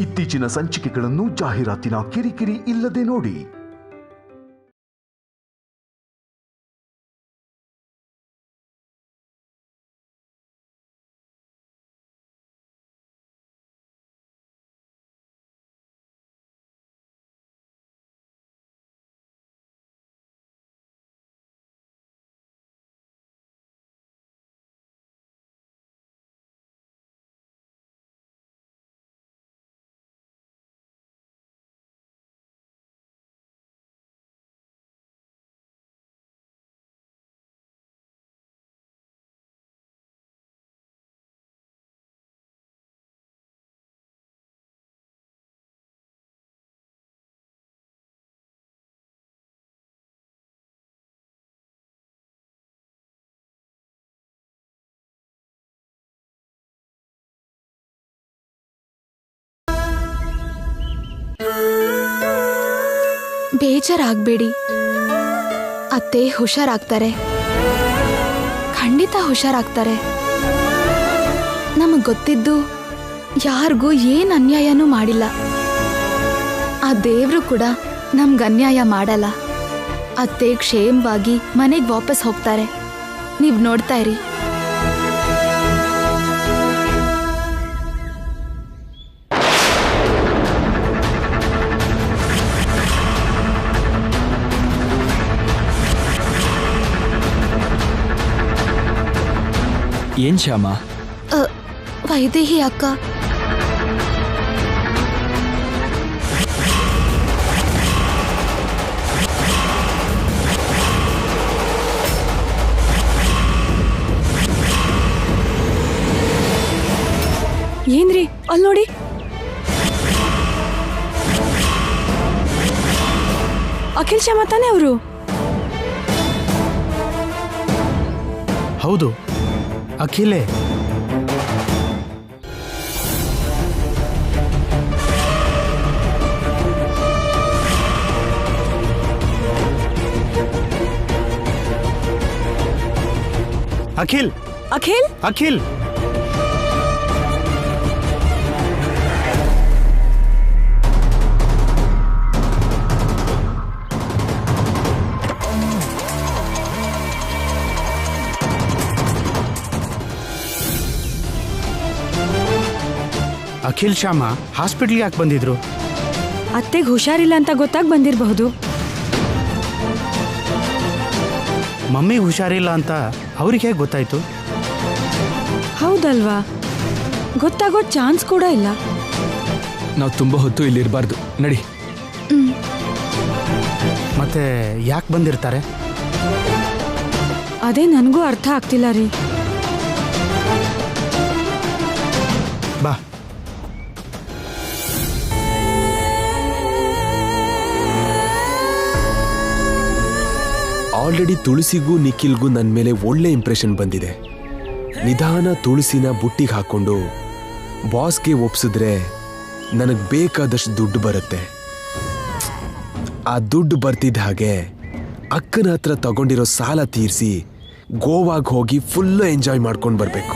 ಇತ್ತೀಚಿನ ಸಂಚಿಕೆಗಳನ್ನು ಜಾಹೀರಾತಿನ ಕಿರಿಕಿರಿ ಇಲ್ಲದೆ ನೋಡಿ. ಬೇಜಾರಾಗಬೇಡಿ, ಅತ್ತೆ ಹುಷಾರಾಗ್ತಾರೆ, ಖಂಡಿತ ಹುಷಾರಾಗ್ತಾರೆ. ನಮಗೆ ಗೊತ್ತಿದ್ದು ಯಾರಿಗೂ ಏನು ಅನ್ಯಾಯನೂ ಮಾಡಿಲ್ಲ. ಆ ದೇವರು ಕೂಡ ನಮ್ಗೆ ಅನ್ಯಾಯ ಮಾಡಲ್ಲ. ಅತ್ತೆ ಕ್ಷೇಮವಾಗಿ ಮನೆಗೆ ವಾಪಸ್ ಹೋಗ್ತಾರೆ. ನೀವು ನೋಡ್ತಾ ಇರಿ. ಏನ್ ಶ್ಯಾಮ? ವೈದೇಹಿ ಅಕ್ಕ. ಏನ್ರಿ ಅಲ್ಲಿ ನೋಡಿ, ಅಖಿಲ್ ಶ್ಯಾಮ ತಾನೆ ಅವರು? ಹೌದು, ಅಖಿಲೇ. ಅಖಿಲ್ ಅಖಿಲ್ ಅಖಿಲ್ ಅಖಿಲ್ ಶ್ಯಾಮ ಹಾಸ್ಪಿಟ್ಲ್ಗೆ ಯಾಕೆ ಬಂದಿದ್ರು? ಅತ್ತೆಗೆ ಹುಷಾರಿಲ್ಲ ಅಂತ ಗೊತ್ತಾಗಿ ಬಂದಿರಬಹುದು. ಮಮ್ಮಿಗೆ ಹುಷಾರಿಲ್ಲ ಅಂತ ಅವ್ರಿಗೆ ಹೇಗೆ ಗೊತ್ತಾಯ್ತು? ಹೌದಲ್ವಾ, ಗೊತ್ತಾಗೋ ಚಾನ್ಸ್ ಕೂಡ ಇಲ್ಲ. ನಾವು ತುಂಬ ಹೊತ್ತು ಇಲ್ಲಿರಬಾರ್ದು, ನಡಿ. ಮತ್ತೆ ಯಾಕೆ ಬಂದಿರ್ತಾರೆ? ಅದೇ ನನಗೂ ಅರ್ಥ ಆಗ್ತಿಲ್ಲ ರೀ. ಬಾ. ಆಲ್ರೆಡಿ ತುಳಸಿಗೂ ನಿಖಿಲ್ಗೂ ನನ್ನ ಮೇಲೆ ಒಳ್ಳೆ ಇಂಪ್ರೆಷನ್ ಬಂದಿದೆ. ನಿಧಾನ ತುಳಸಿನ ಬುಟ್ಟಿಗೆ ಹಾಕೊಂಡು ಬಾಸ್ಗೆ ಒಪ್ಸಿದ್ರೆ ನನಗೆ ಬೇಕಾದಷ್ಟು ದುಡ್ಡು ಬರುತ್ತೆ. ಆ ದುಡ್ಡು ಬರ್ತಿದ್ದ ಹಾಗೆ ಅಕ್ಕನ ಹತ್ರ ತಗೊಂಡಿರೋ ಸಾಲ ತೀರಿಸಿ ಗೋವಾಗೆ ಹೋಗಿ ಫುಲ್ಲು ಎಂಜಾಯ್ ಮಾಡ್ಕೊಂಡು ಬರಬೇಕು.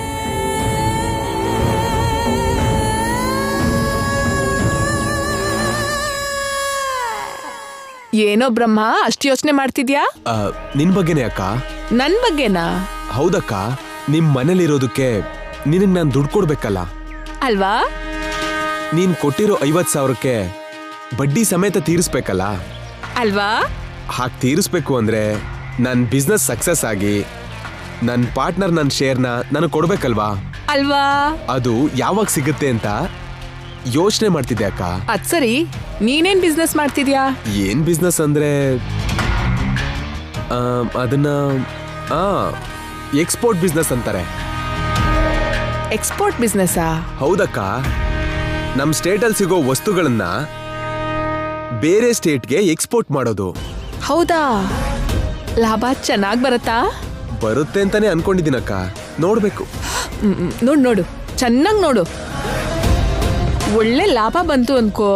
ಏನೋ ಬ್ರಹ್ಮ, ಅಷ್ಟು ಯೋಚನೆ ಮಾಡ್ತಿದ್ಯಾ? ನಿನ್ ಬಗ್ಗೆನೇ ಅಕ್ಕ. ನನ್ ಬಗ್ಗೆನಾ? ಹೌದಕ್ಕ, ನಿಮ್ ಮನೇಲಿರೋದಕ್ಕೆ ನಿನಗ್ ನಾನು ದುಡ್ಡು ಕೊಡ್ಬೇಕಲ್ಲ ಅಲ್ವಾ? ನೀನ್ ಕೊಟ್ಟಿರೋ 50,000ಕ್ಕೆ ಬಡ್ಡಿ ಸಮೇತ ತೀರಿಸ್ಬೇಕಲ್ಲ ಅಲ್ವಾ? ಹಾಗೆ ತೀರಿಸ್ಬೇಕು ಅಂದ್ರೆ ನನ್ನ ಬಿಸ್ನೆಸ್ ಸಕ್ಸಸ್ ಆಗಿ ನನ್ನ ಪಾರ್ಟ್ನರ್ ನನ್ನ ಶೇರ್ನ ನನಗೆ ಕೊಡ್ಬೇಕಲ್ವಾ ಅಲ್ವಾ? ಅದು ಯಾವಾಗ ಸಿಗುತ್ತೆ ಅಂತ ಯೋಚನೆ ಮಾಡ್ತಿದ್ದೆ ಅಕ್ಕ. ಅದ್ ಸರಿ, ನೀನೇನ್ ಬಿಸ್ನೆಸ್ ಮಾಡ್ತಿದ್ಯಾ? ಏನ್ ಬಿಸ್ನೆಸ್ ಅಂದ್ರೆ ಅದನ್ನ ಎಕ್ಸ್ಪೋರ್ಟ್ ಬಿಸ್ನೆಸ್ ಅಂತಾರೆ. ಎಕ್ಸ್ಪೋರ್ಟ್ ಬಿಸ್ನೆಸ್ಸಾ? ಹೌದಕ್ಕ, ನಮ್ ಸ್ಟೇಟಲ್ಲಿ ಸಿಗೋ ವಸ್ತುಗಳನ್ನ ಬೇರೆ ಸ್ಟೇಟ್ಗೆ ಎಕ್ಸ್ಪೋರ್ಟ್ ಮಾಡೋದು. ಹೌದಾ? ಲಾಭ ಚೆನ್ನಾಗ್ ಬರುತ್ತಾ? ಬರುತ್ತೆ ಅಂತಾನೆ ಅನ್ಕೊಂಡಿದ್ದೀನಕ್ಕ, ನೋಡ್ಬೇಕು. ನೋಡು, ಚೆನ್ನಾಗ್ ನೋಡು. ಒಳ್ಳೆ ಲಾಭ ಬಂತು ಅನ್ಕೋ,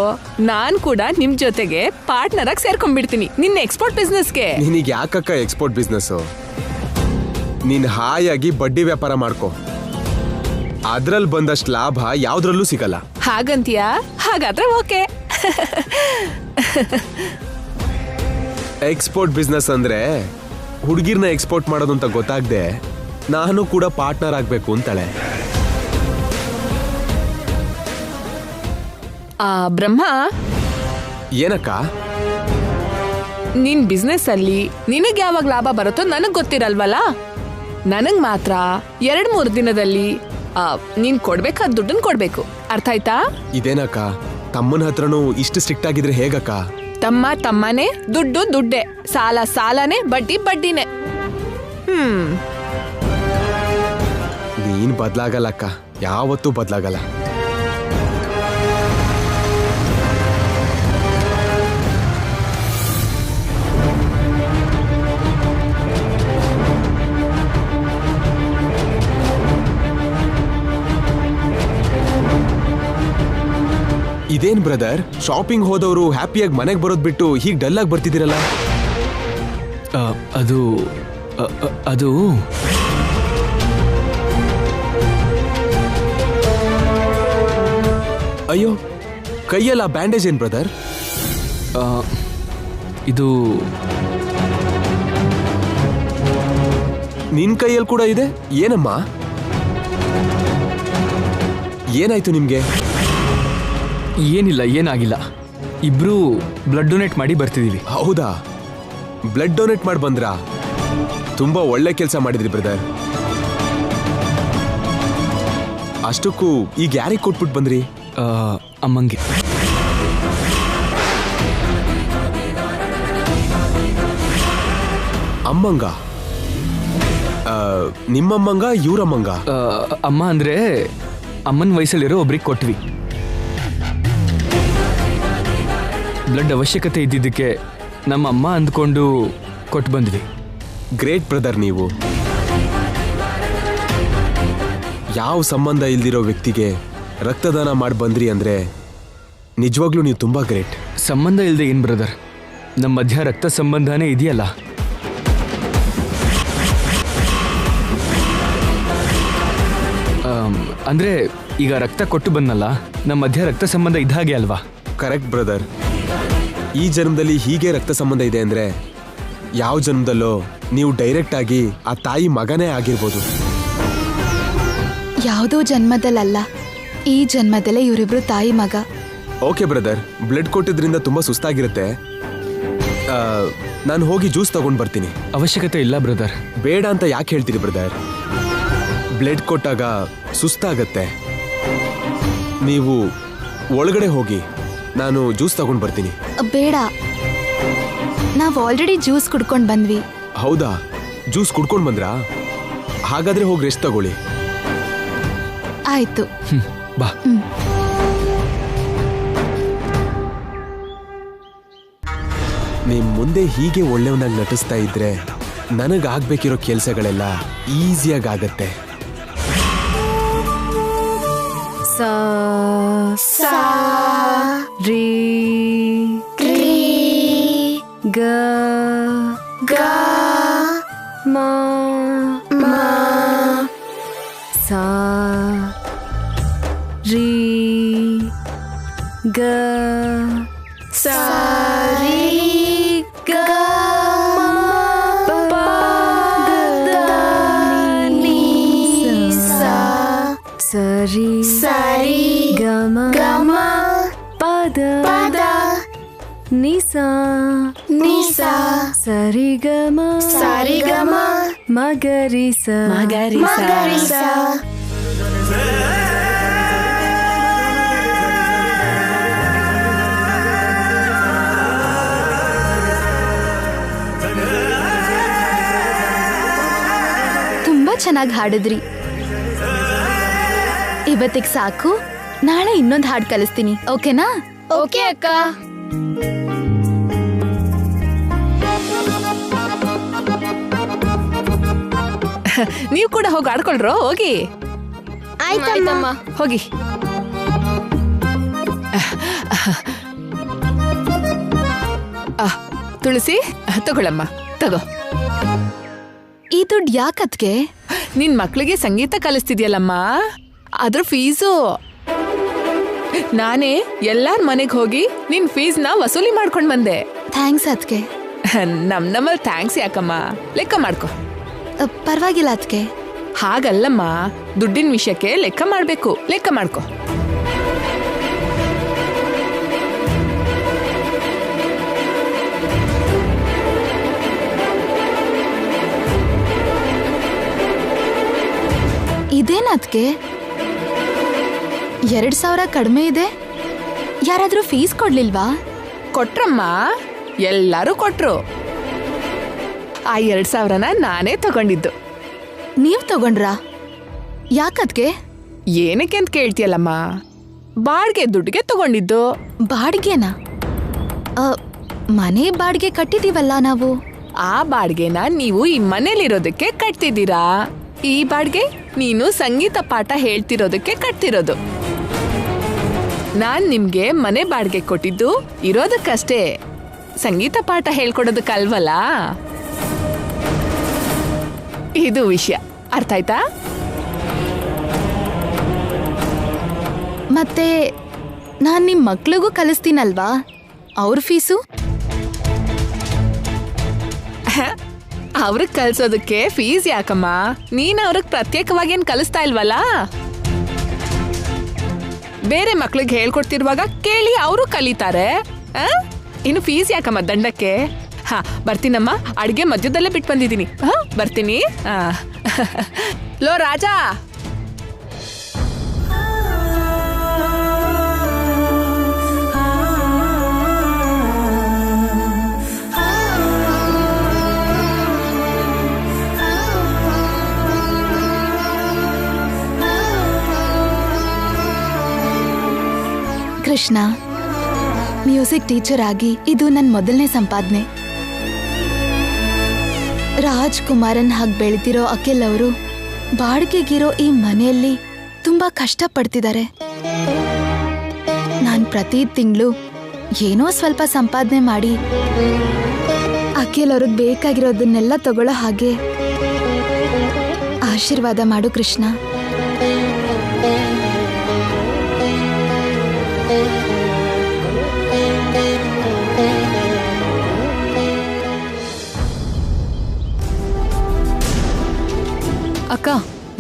ನಾನ್ ಕೂಡ ನಿಮ್ ಜೊತೆಗೆ ಪಾರ್ಟ್ನರ್ ಆಗಿ ಸೇರ್ಕೊಂಡ್ಬಿಡ್ತೀನಿ ನಿನ್ನ ಎಕ್ಸ್ಪೋರ್ಟ್ ಬಿಸ್ನೆಸ್ಗೆ. ನಿನಗೆ ಯಾಕಕ್ಕ ಎಕ್ಸ್ಪೋರ್ಟ್ ಬಿಸ್ನೆಸ್? ನೀನ್ ಹಾಯಾಗಿ ಬಡ್ಡಿ ವ್ಯಾಪಾರ ಮಾಡ್ಕೋ. ಅದ್ರಲ್ಲಿ ಬಂದಷ್ಟು ಲಾಭ ಯಾವ್ದ್ರಲ್ಲೂ ಸಿಗಲ್ಲ. ಹಾಗಂತೀಯಾ? ಹಾಗಾದ್ರೆ ಓಕೆ. ಎಕ್ಸ್ಪೋರ್ಟ್ ಬಿಸ್ನೆಸ್ ಅಂದ್ರೆ ಹುಡುಗಿರ್ನ ಎಕ್ಸ್ಪೋರ್ಟ್ ಮಾಡೋದು ಅಂತ ಗೊತ್ತಾಗ್ದೆ ನಾನು ಕೂಡ ಪಾರ್ಟ್ನರ್ ಆಗ್ಬೇಕು ಅಂತಾಳೆ. ಬ್ರಹ್ಮ, ಏನಕ್ಕ? ನಿನ್ ಬಿಸ್ನೆಸ್ ಅಲ್ಲಿ ನಿನಗ್ ಯಾವಾಗ ಲಾಭ ಬರುತ್ತೋ ನನಗ್ ಗೊತ್ತಿರಲ್ವಲ್ಲ. ನನಗ್ ಮಾತ್ರ 2-3 ದಿನದಲ್ಲಿ ನೀನ್ ಕೊಡ್ಬೇಕಾದ ದುಡ್ಡನ್ ಕೊಡ್ಬೇಕು. ಅರ್ಥ ಆಯ್ತಾ? ಇದೇನಕ್ಕ, ತಮ್ಮನ ಹತ್ರನೂ ಇಷ್ಟು ಸ್ಟ್ರಿಕ್ಟ್ ಆಗಿದ್ರೆ ಹೇಗಕ್ಕ? ತಮ್ಮನೇ, ದುಡ್ಡು ದುಡ್ಡೆ, ಸಾಲ ಸಾಲನೇ, ಬಡ್ಡಿ ಬಡ್ಡಿನೇ. ನೀನ್ ಬದ್ಲಾಗಲ್ಲಕ್ಕ, ಯಾವತ್ತೂ ಬದ್ಲಾಗಲ್ಲ. ಇದೇನ್ ಬ್ರದರ್, ಶಾಪಿಂಗ್ ಹೋದವರು ಹ್ಯಾಪಿಯಾಗಿ ಮನೆಗೆ ಬರೋದ್ ಬಿಟ್ಟು ಹೀಗೆ ಡಲ್ ಆಗಿ ಬರ್ತಿದ್ದೀರಲ್ಲ? ಅದು ಅಯ್ಯೋ, ಕೈಯಲ್ಲ ಬ್ಯಾಂಡೇಜ್ ಏನ್ ಬ್ರದರ್? ಇದು ನಿನ್ ಕೈಯಲ್ಲಿ ಕೂಡ ಇದೆ. ಏನಮ್ಮ, ಏನಾಯ್ತು ನಿಮ್ಗೆ? ಏನಿಲ್ಲ, ಏನಾಗಿಲ್ಲ. ಇಬ್ರು ಬ್ಲಡ್ ಡೊನೇಟ್ ಮಾಡಿ ಬರ್ತಿದೀವಿ. ಹೌದಾ? ಬ್ಲಡ್ ಡೊನೇಟ್ ಮಾಡಿ ಬಂದ್ರಾ? ತುಂಬಾ ಒಳ್ಳೆ ಕೆಲಸ ಮಾಡಿದ್ರಿ ಬ್ರದರ್. ಅಷ್ಟಕ್ಕೂ ಈಗ ಯಾರಿಗೆ ಕೊಟ್ಬಿಟ್ಟು ಬಂದ್ರಿ? ಅಮ್ಮಂಗೆ. ಅಮ್ಮಂಗ? ನಿಮ್ಮಮ್ಮಂಗ ಇವ್ರಮ್ಮಂಗ? ಅಮ್ಮ ಅಂದ್ರೆ ಅಮ್ಮನ ವಯಸ್ಸಲ್ಲಿರೋ ಒಬ್ರಿಗೆ ಕೊಟ್ವಿ. ಬ್ಲಡ್ ಅವಶ್ಯಕತೆ ಇದ್ದಿದ್ದಕ್ಕೆ ನಮ್ಮ ಅಮ್ಮ ಅಂದ್ಕೊಂಡು ಕೊಟ್ಟು ಬಂದ್ವಿ. ಗ್ರೇಟ್ ಬ್ರದರ್ ನೀವು. ಯಾವ ಸಂಬಂಧ ಇಲ್ದಿರೋ ವ್ಯಕ್ತಿಗೆ ರಕ್ತದಾನ ಮಾಡಿ ಬಂದ್ರಿ ಅಂದ್ರೆ ನಿಜವಾಗ್ಲೂ ನೀವು ತುಂಬಾ ಗ್ರೇಟ್. ಸಂಬಂಧ ಇಲ್ಲದೆ ಏನ್ ಬ್ರದರ್, ನಮ್ಮ ಮಧ್ಯ ರಕ್ತ ಸಂಬಂಧನೇ ಇದೆಯಲ್ಲ. ಅಂದ್ರೆ ಈಗ ರಕ್ತ ಕೊಟ್ಟು ಬಂದಲ್ಲ, ನಮ್ಮ ಮಧ್ಯ ರಕ್ತ ಸಂಬಂಧ ಇದ್ದ ಹಾಗೆ ಅಲ್ವಾ? Correct brother. ಈ ಜನ್ಮದಲ್ಲಿ ಹೀಗೆ ರಕ್ತ ಸಂಬಂಧ ಇದೆ ಅಂದ್ರೆ ಯಾವ ಜನ್ಮದಲ್ಲೋ ನೀವು ಡೈರೆಕ್ಟ್ ಆಗಿ ಆ ತಾಯಿ ಮಗನೇ ಆಗಿರ್ಬೋದು. ಯಾವುದೋ ಜನ್ಮದಲ್ಲ, ಈ ಜನ್ಮದಲ್ಲೇ ಇವರಿಬ್ರು ತಾಯಿ ಮಗ. ಓಕೆ ಬ್ರದರ್, ಬ್ಲಡ್ ಕೊಟ್ಟಿದ್ರಿಂದ ತುಂಬಾ ಸುಸ್ತಾಗಿರುತ್ತೆ. ನಾನು ಹೋಗಿ ಜ್ಯೂಸ್ ತಗೊಂಡ್ ಬರ್ತೀನಿ. ಅವಶ್ಯಕತೆ ಇಲ್ಲ ಬ್ರದರ್. ಬೇಡ ಅಂತ ಯಾಕೆ ಹೇಳ್ತೀರಿ ಬ್ರದರ್? ಬ್ಲಡ್ ಕೊಟ್ಟಾಗ ಸುಸ್ತಾಗತ್ತೆ. ನೀವು ಒಳಗಡೆ ಹೋಗಿ, ನಾನು ಜ್ಯೂಸ್ ತಗೊಂಡ್ ಬರ್ತೀನಿ. ಬೇಡ, ನಾವ್ ಆಲ್ರೆಡಿ ಜ್ಯೂಸ್ ಕುಡ್ಕೊಂಡ್ ಬಂದ್ವಿ. ಹೌದಾ? ಜ್ಯೂಸ್ ಕುಡ್ಕೊಂಡ್ ಬಂದ್ರಾ? ಹಾಗಾದ್ರೆ ಹೋಗಿ ರೆಸ್ಟ್ ತಗೊಳ್ಳಿ. ಆಯ್ತು, ಬಾ. ನಿಮ್ ಮುಂದೆ ಹೀಗೆ ಒಳ್ಳೆಯವನಾಗಿ ನಟಿಸ್ತಾ ಇದ್ರೆ ನನಗಾಗ್ಬೇಕಿರೋ ಕೆಲಸಗಳೆಲ್ಲ ಈಸಿಯಾಗಿ ಆಗತ್ತೆ. ಸಾ ಸಾ ರೀ ಗ ಗ ಮ ಮ ಸಾ ರೀ ಗ ಸಾ ರೀ ಗ ಮ ಪ ದ ನೀ ಸಾ ಸರಿ ಸರಿ ಗಮ ಗಮ ಪದ ಪದ ನಿಸಾ ನಿಸಾ ಸರಿ ಗಮ ಮಗರಿಸ ಮಗರಿಸ. ತುಂಬಾ ಚೆನ್ನಾಗಿ ಹಾಡಿದ್ರಿ. ಇವತ್ತಿಗೆ ಸಾಕು, ನಾಳೆ ಇನ್ನೊಂದು ಹಾಡು ಕಲಿಸ್ತೀನಿ. ಓಕೆನಾ? ಓಕೆ ಅಕ್ಕ. ನೀವು ಕೂಡ ಹೋಗಿ ಆಡ್ಕೊಳ್ರೋ. ಹೋಗಿ. ಆಯ್ತಮ್ಮ, ಹೋಗಿ. ತುಳಸಿ, ತಗೊಳಮ್ಮ, ತಗೋ. ಈ ದುಡ್ಡು ಯಾಕತ್ಗೆ? ನಿನ್ ಮಕ್ಳಿಗೆ ಸಂಗೀತ ಕಲಿಸ್ತಿದ್ಯಲ್ಲಮ್ಮ, ಅದ್ರ ಫೀಸು ನಾನೇ ಎಲ್ಲಾರ ಮನೆಗೆ ಹೋಗಿ ನಿನ್ ಫೀಸ್ನ ವಸೂಲಿ ಮಾಡ್ಕೊಂಡ್ ಬಂದೆ. ಥ್ಯಾಂಕ್ಸ್ ಅದ್ಕೆ. ನಮ್ಮಲ್ಲಿ ಥ್ಯಾಂಕ್ಸ್ ಯಾಕಮ್ಮ, ಲೆಕ್ಕ ಮಾಡ್ಕೊ. ಪರವಾಗಿಲ್ಲ ಅದ್ಕೆ. ಹಾಗಲ್ಲಮ್ಮ, ದುಡ್ಡಿನ ವಿಷಯಕ್ಕೆ ಲೆಕ್ಕ ಮಾಡ್ಬೇಕು, ಲೆಕ್ಕ ಮಾಡ್ಕೊ. ಇದೇನದ್ಕೆ 2,000 ಕಡಿಮೆ ಇದೆ. ಯಾರಾದ್ರೂ ಫೀಸ್ ಕೊಡ್ಲಿಲ್ವಾ? ಕೊಟ್ರಮ್ಮ, ಎಲ್ಲರೂ ಕೊಟ್ರು. ಆ 2,000ನ ನಾನೇ ತಗೊಂಡಿದ್ದು. ನೀವ್ ತಗೊಂಡ್ರಾ? ಯಾಕದ್ಕೆ? ಏನಕ್ಕೆ ಅಂತ ಕೇಳ್ತೀಯಲ್ಲಮ್ಮ, ಬಾಡ್ಗೆ ದುಡ್ಡಿಗೆ ತಗೊಂಡಿದ್ದು. ಬಾಡ್ಗೆನಾ? ಮನೆ ಬಾಡ್ಗೆ ಕಟ್ಟಿದೀವಲ್ಲ ನಾವು. ಆ ಬಾಡ್ಗೆನ ನೀವು ಈ ಮನೇಲಿರೋದಕ್ಕೆ ಕಟ್ತಿದ್ದೀರಾ. ಈ ಬಾಡ್ಗೆ ನೀನು ಸಂಗೀತ ಪಾಠ ಹೇಳ್ತಿರೋದಕ್ಕೆ ಕಟ್ತಿರೋದು. ನಾನ್ ನಿಮ್ಗೆ ಮನೆ ಬಾಡ್ಗೆ ಕೊಟ್ಟಿದ್ದು ಇರೋದಕ್ಕಷ್ಟೇ, ಸಂಗೀತ ಪಾಠ ಹೇಳ್ಕೊಡೋದಕ್ಕಲ್ವಲ್ಲ. ಇದು ವಿಷಯ, ಅರ್ಥ ಆಯ್ತಾ? ಮತ್ತೆ ನಾನ್ ನಿಮ್ ಮಕ್ಳಿಗೂ ಕಲಿಸ್ತೀನಲ್ವಾ, ಅವ್ರ ಫೀಸು? ಅವ್ರಿಗೆ ಕಲ್ಸೋದಕ್ಕೆ ಫೀಸ್ ಯಾಕಮ್ಮ? ನೀನ್ ಅವ್ರಿಗೆ ಪ್ರತ್ಯೇಕವಾಗಿ ಏನ್ ಕಲಿಸ್ತಾ ಇಲ್ವಲ್ಲ. ಬೇರೆ ಮಕ್ಳಿಗೆ ಹೇಳ್ಕೊಡ್ತಿರುವಾಗ ಕೇಳಿ ಅವರು ಕಲಿತಾರೆ. ಇನ್ನು ಫೀಸ್ ಯಾಕಮ್ಮ ದಂಡಕ್ಕೆ? ಹಾ, ಬರ್ತೀನಮ್ಮ, ಅಡ್ಗೆ ಮಧ್ಯದಲ್ಲೇ ಬಿಟ್ಟು ಬಂದಿದ್ದೀನಿ. ಬರ್ತೀನಿ. Low Raja, Krishna, music teacher ಆಗಿ ಇದು ನನ್ನ ಮೊದಲನೇ ಸಂಪಾದನೆ. ರಾಜ್ಕುಮಾರನ್ ಹಾಗೆ ಬೆಳೆದಿರೋ ಅಖಿಲ್ ಅವರು ಬಾಡಿಗೆಗಿರೋ ಈ ಮನೆಯಲ್ಲಿ ತುಂಬಾ ಕಷ್ಟಪಡ್ತಿದ್ದಾರೆ. ನಾನು ಪ್ರತಿ ತಿಂಗಳು ಏನೋ ಸ್ವಲ್ಪ ಸಂಪಾದನೆ ಮಾಡಿ ಅಖಿಲ್ ಅವ್ರಿಗೆ ಬೇಕಾಗಿರೋದನ್ನೆಲ್ಲ ತಗೊಳ್ಳೋ ಹಾಗೆ ಆಶೀರ್ವಾದ ಮಾಡು ಕೃಷ್ಣ. ಅಕ್ಕ,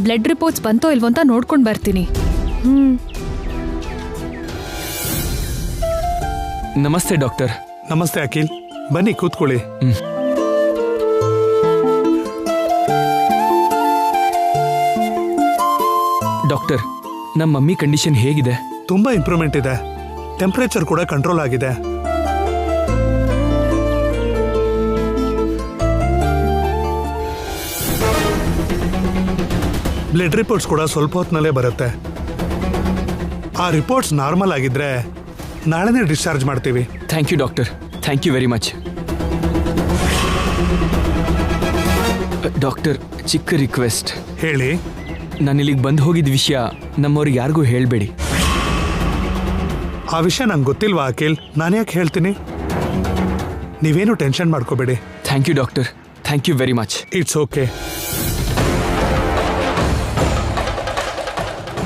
ಬ್ಲಡ್ ರಿಪೋರ್ಟ್ಸ್ ಬಂತೋ ಇಲ್ವೋ ಅಂತ ನೋಡ್ಕೊಂಡು ಬರ್ತೀನಿ. ನಮಸ್ತೆ ಡಾಕ್ಟರ್. ನಮಸ್ತೆ ಅಖಿಲ್, ಬನ್ನಿ ಕೂತ್ಕೊಳ್ಳಿ. ಡಾಕ್ಟರ್, ನಮ್ಮ ಮಮ್ಮಿ ಕಂಡೀಷನ್ ಹೇಗಿದೆ? ತುಂಬಾ ಇಂಪ್ರೂವ್ಮೆಂಟ್ ಇದೆ. ಟೆಂಪರೇಚರ್ ಕೂಡ ಕಂಟ್ರೋಲ್ ಆಗಿದೆ. ಬ್ಲಡ್ ರಿಪೋರ್ಟ್ಸ್ ಕೂಡ ಸ್ವಲ್ಪ ಹೊತ್ತಿನಲ್ಲೇ ಬರುತ್ತೆ. ಆ ರಿಪೋರ್ಟ್ಸ್ ನಾರ್ಮಲ್ ಆಗಿದ್ರೆ ನಾಳೆನೇ ಡಿಸ್ಚಾರ್ಜ್ ಮಾಡ್ತೀವಿ. Thank you doctor, thank you very much. Doctor, ಚಿಕ್ಕ ರಿಕ್ವೆಸ್ಟ್. ಹೇಳಿ. ನಾನು ಇಲ್ಲಿಗೆ ಬಂದು ಹೋಗಿದ್ದ ವಿಷಯ ನಮ್ಮವ್ರಿಗೆ ಯಾರಿಗೂ ಹೇಳಬೇಡಿ. ಆ ವಿಷಯ ನಂಗೆ ಗೊತ್ತಿಲ್ವಾ ಅಖಿಲ್? ನಾನು ಯಾಕೆ ಹೇಳ್ತೀನಿ? ನೀವೇನು ಟೆನ್ಷನ್ ಮಾಡ್ಕೋಬೇಡಿ. Thank you doctor, thank you very much. It's okay.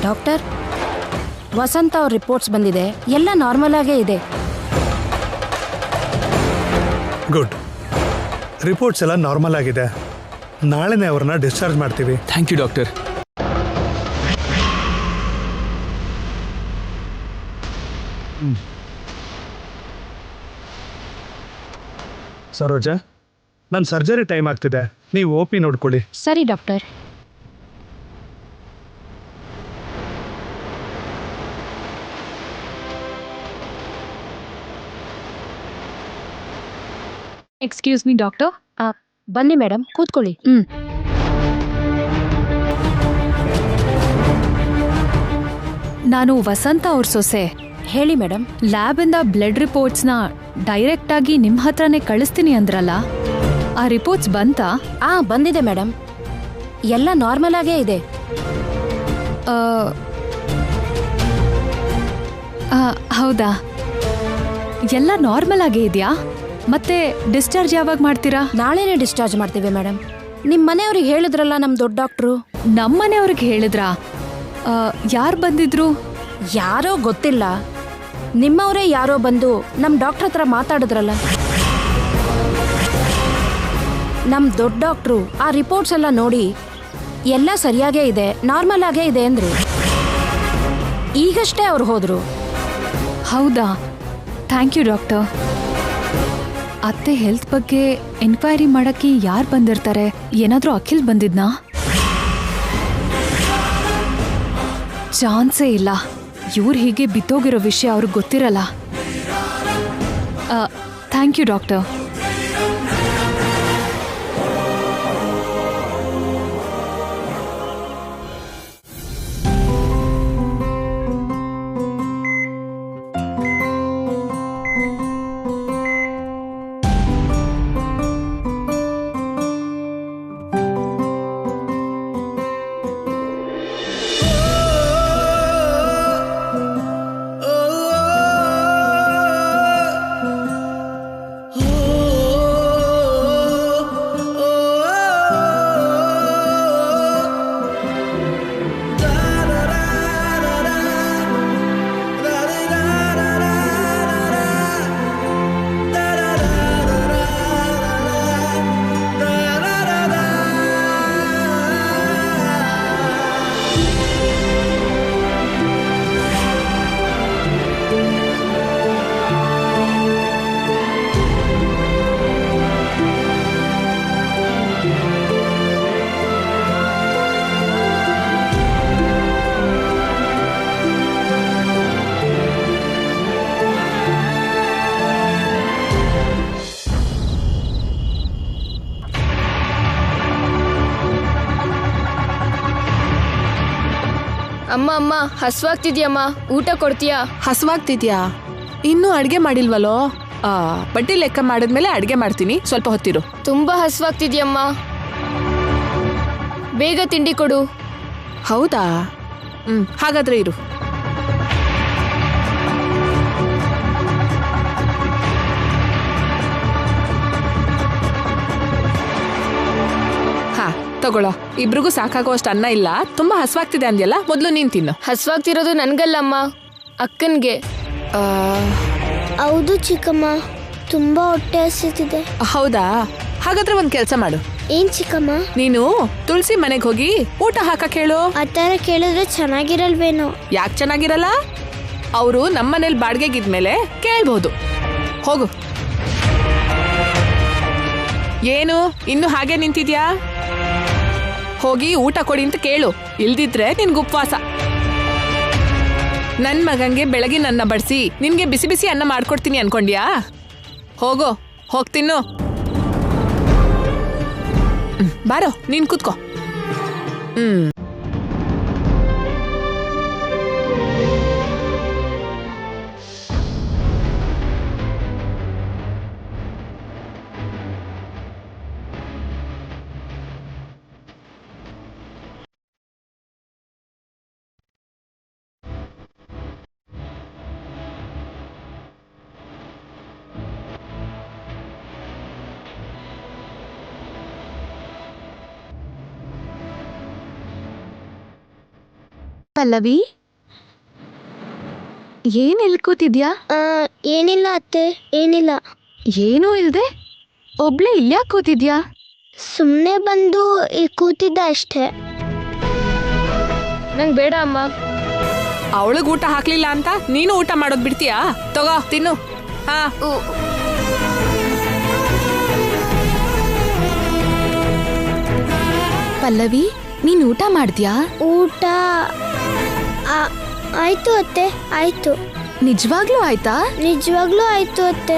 Doctor, Vasantha ಅವ್ರ ರಿಪೋರ್ಟ್ಸ್ ಬಂದಿದೆ, ಎಲ್ಲ ನಾರ್ಮಲ್ ಆಗೇ ಇದೆ. ಗುಡ್. ರಿಪೋರ್ಟ್ಸ್ ಎಲ್ಲ ನಾರ್ಮಲ್ ಆಗಿದೆ. ನಾಳೆನೇ ಅವ್ರನ್ನ ಡಿಸ್ಚಾರ್ಜ್ ಮಾಡ್ತೀವಿ. Thank you doctor. ಸರೋಜಾ, ನನ್ನ ಸರ್ಜರಿ ಟೈಮ್ ಆಗ್ತಿದೆ, ನೀವು OP ನೋಡ್ಕೊಳ್ಳಿ. ಸರಿ ಡಾಕ್ಟರ್. Excuse me doctor. ಬನ್ನಿ ಮೇಡಮ್, ಕೂತ್ಕೊಳ್ಳಿ. ನಾನು ವಸಂತ ಅವ್ರ ಸೊಸೆ. ಹೇಳಿ ಮೇಡಮ್. ಲ್ಯಾಬಿಂದ ಬ್ಲಡ್ ರಿಪೋರ್ಟ್ಸ್ನ ಡೈರೆಕ್ಟ್ ಆಗಿ ನಿಮ್ಮ ಹತ್ರನೇ ಕಳಿಸ್ತೀನಿ ಅಂದ್ರಲ್ಲ, ಆ ರಿಪೋರ್ಟ್ಸ್ ಬಂತಾ? ಬಂದಿದೆ ಮೇಡಮ್, ಎಲ್ಲ ನಾರ್ಮಲ್ ಆಗೇ ಇದೆ. ಹೌದಾ? ಎಲ್ಲ ನಾರ್ಮಲ್ ಆಗೇ ಇದೆಯಾ? ಮತ್ತೆ ಡಿಸ್ಚಾರ್ಜ್ ಯಾವಾಗ ಮಾಡ್ತೀರಾ? ನಾಳೆನೇ ಡಿಸ್ಚಾರ್ಜ್ ಮಾಡ್ತೀವಿ ಮೇಡಮ್. ನಿಮ್ಮ ಮನೆಯವ್ರಿಗೆ ಹೇಳಿದ್ರಲ್ಲ ನಮ್ಮ ದೊಡ್ಡ ಡಾಕ್ಟ್ರು. ನಮ್ಮ ಮನೆಯವ್ರಿಗೆ ಹೇಳಿದ್ರಾ? ಯಾರು ಬಂದಿದ್ರು? ಯಾರೋ ಗೊತ್ತಿಲ್ಲ, ನಿಮ್ಮವರೇ ಯಾರೋ ಬಂದು ನಮ್ಮ ಡಾಕ್ಟರ್ ಹತ್ರ ಮಾತಾಡಿದ್ರಲ್ಲ. ನಮ್ಮ ದೊಡ್ಡ ಡಾಕ್ಟ್ರು ಆ ರಿಪೋರ್ಟ್ಸ್ ಎಲ್ಲ ನೋಡಿ ಎಲ್ಲ ಸರಿಯಾಗೇ ಇದೆ, ನಾರ್ಮಲ್ ಆಗೇ ಇದೆ ಅಂದ್ರು. ಈಗಷ್ಟೇ ಅವ್ರು ಹೋದ್ರು. ಹೌದಾ? Thank you doctor. ಅತ್ತೆ ಹೆಲ್ತ್ ಬಗ್ಗೆ ಎನ್ಕ್ವೈರಿ ಮಾಡಕ್ಕೆ ಯಾರು ಬಂದಿರ್ತಾರೆ? ಏನಾದರೂ ಅಖಿಲ್ ಬಂದಿದ್ನಾ? ಚಾನ್ಸೇ ಇಲ್ಲ. ಇವ್ರು ಹೀಗೆ ಬಿತ್ತೋಗಿರೋ ವಿಷಯ ಅವ್ರಿಗೆ ಗೊತ್ತಿರಲ್ಲ. Thank you doctor. ಅಮ್ಮ ಅಮ್ಮ ಹಸ್ವಾಗ್ತಿದ್ಯಮ್ಮ, ಊಟ ಕೊಡ್ತೀಯಾ? ಹಸುವಾಗ್ತಿದ್ಯಾ? ಇನ್ನೂ ಅಡ್ಗೆ ಮಾಡಿಲ್ವಲ್ಲೋ? ಬಡ್ಡಿ ಲೆಕ್ಕ ಮಾಡಿದ್ಮೇಲೆ ಅಡ್ಗೆ ಮಾಡ್ತೀನಿ, ಸ್ವಲ್ಪ ಹೊತ್ತಿರು. ತುಂಬಾ ಹಸ್ವಾಗ್ತಿದ್ಯಮ್ಮ, ಬೇಗ ತಿಂಡಿ ಕೊಡು. ಹೌದಾ? ಹಾಗಾದ್ರೆ ಇರು. ಹಾ ತಗೊಳ್ಳೋ. ಇಬ್ರಿಗೂ ಸಾಕಾಗುವಷ್ಟು ಅನ್ನ ಇಲ್ಲ, ತುಂಬಾ ಹಸ್ವಾಗ್ತಿದೆ ಅಂದ್ಯಲ್ಲ, ಮೊದಲು ನೀನ್ ತಿನ್ನು. ಹಸ್ವಾಗ್ತಿರೋದು ನನ್ಗಲ್ಲಮ್ಮ, ಅಕ್ಕನ್ಗೆ. ಹೌದು ಚಿಕ್ಕಮ್ಮ, ತುಂಬಾ ಹೊಟ್ಟೆ ಹಸಿತಿದೆ. ಹೌದಾ? ಹಾಗಾದ್ರೆ ಒಂದ್ ಕೆಲ್ಸ ಮಾಡು. ಏನ್ ಚಿಕ್ಕಮ್ಮ? ನೀನು ತುಳಸಿ ಮನೆಗೆ ಹೋಗಿ ಊಟ ಹಾಕಕ್ ಹೇಳು. ಆ ಥರ ಕೇಳಿದ್ರೆ ಚೆನ್ನಾಗಿರಲ್ವೇನೋ? ಯಾಕೆ ಚೆನ್ನಾಗಿರಲ್ಲ? ಅವರು ನಮ್ಮನೇಲಿ ಬಾಡಿಗೆಗಿದ್ಮೇಲೆ ಕೇಳ್ಬೋದು. ಹೋಗು. ಏನು ಇನ್ನು ಹಾಗೆ ನಿಂತಿದ್ಯಾ? ಹೋಗಿ ಊಟ ಕೊಡಿ ಅಂತ ಕೇಳು, ಇಲ್ದಿದ್ರೆ ನಿನ್ಗೆ ಉಪವಾಸ. ನನ್ ಮಗಂಗೆ ಬೆಳಗಿನ ಅನ್ನ ಬಡಿಸಿ ನಿನ್ಗೆ ಬಿಸಿ ಬಿಸಿ ಅನ್ನ ಮಾಡ್ಕೊಡ್ತೀನಿ ಅನ್ಕೊಂಡ್ಯಾ? ಹೋಗೋ, ಹೋಗ್ತಿನ್ನು. ಬಾರೋ, ನೀನ್ ಕೂತ್ಕೋ. ಪಲ್ಲವಿ, ಏನ್ ಎಲ್ಲಿ ಕೂತಿದ್ಯಾ? ಏನಿಲ್ಲ ಅತ್ತೆ, ಏನಿಲ್ಲ. ಏನೂ ಇಲ್ದೆ ಒಬ್ಳೆ ಇಲ್ಯಾಕ್ ಕೂತಿದ್ಯಾ? ಸುಮ್ಮನೆ ಬಂದು ಕೂತಿದ್ದ ಅಷ್ಟೇ. ನಂಗೆ ಬೇಡ ಅಮ್ಮ. ಅವಳಿಗೆ ಊಟ ಹಾಕ್ಲಿಲ್ಲ ಅಂತ ನೀನು ಊಟ ಮಾಡೋದ್ ಬಿಡ್ತೀಯಾ? ತಗೋ ತಿನ್ನು. ಹಾ ಪಲ್ಲವಿ, ನೀನ್ ಊಟ ಮಾಡ್ದ್ಯಾ? ಊಟ ಆಯ್ತು ಅತ್ತೆ, ಆಯ್ತು. ನಿಜವಾಗ್ಲೂ ಆಯ್ತಾ? ನಿಜವಾಗ್ಲೂ ಆಯ್ತು ಅತ್ತೆ.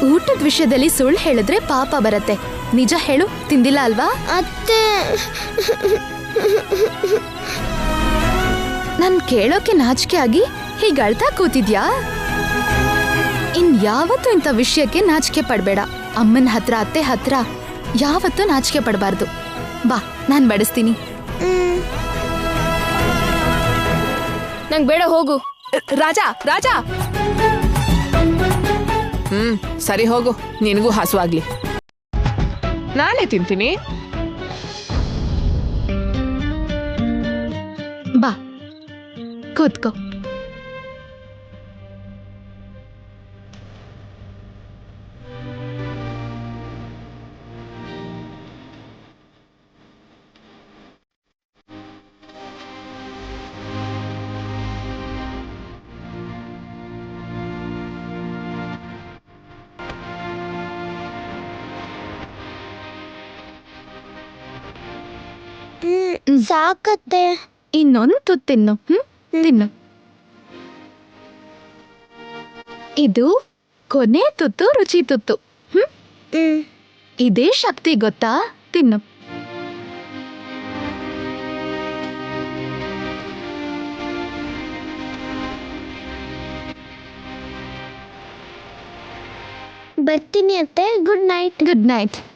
ಊಟದ ವಿಷಯದಲ್ಲಿ ಸುಳ್ಳು ಹೇಳಿದ್ರೆ ಪಾಪ ಬರತ್ತೆ. ನಿಜ ಹೇಳು, ತಿಂದಿಲ್ಲ ಅಲ್ವಾ? ಅತ್ತೆ, ನನ್ ಕೇಳೋಕೆ ನಾಚಿಕೆ ಆಗಿ ಹೀಗೆ ಅಳ್ತಾ ಕೂತಿದ್ಯಾ? ಇನ್ ಯಾವತ್ತೂ ಇಂಥ ವಿಷಯಕ್ಕೆ ನಾಚಿಕೆ ಪಡ್ಬೇಡ. ಅಮ್ಮನ ಹತ್ರ, ಅತ್ತೆ ಹತ್ರ ಯಾವತ್ತೂ ನಾಚಿಕೆ ಪಡಬಾರ್ದು. ಬಾ, ನಾನ್ ಬಡಿಸ್ತೀನಿ. ನಂಗೆ ಬೇಡ, ಹೋಗು. ರಾಜಾ, ರಾಜಾ. ಸರಿ ಹೋಗು, ನಿನಗೂ ಹಸುವಾಗ್ಲಿ. ನಾನೇ ತಿಂತೀನಿ. ಬಾ, ಕೂತ್ಕೋ. ಸಾಕತ್ತೆ. ಇನ್ನೊಂದು ತುತ್ತು ತಿನ್ನು. ತಿನ್ನು. ಇದು ಕೊನೆ ತುತ್ತು, ರುಚಿ ತುತ್ತು. ಇದೇ ಶಕ್ತಿ ಗೊತ್ತಾ? ತಿನ್ನು. ಬರ್ತೀನಿ ಅತ್ತೆ. Good night. Good night.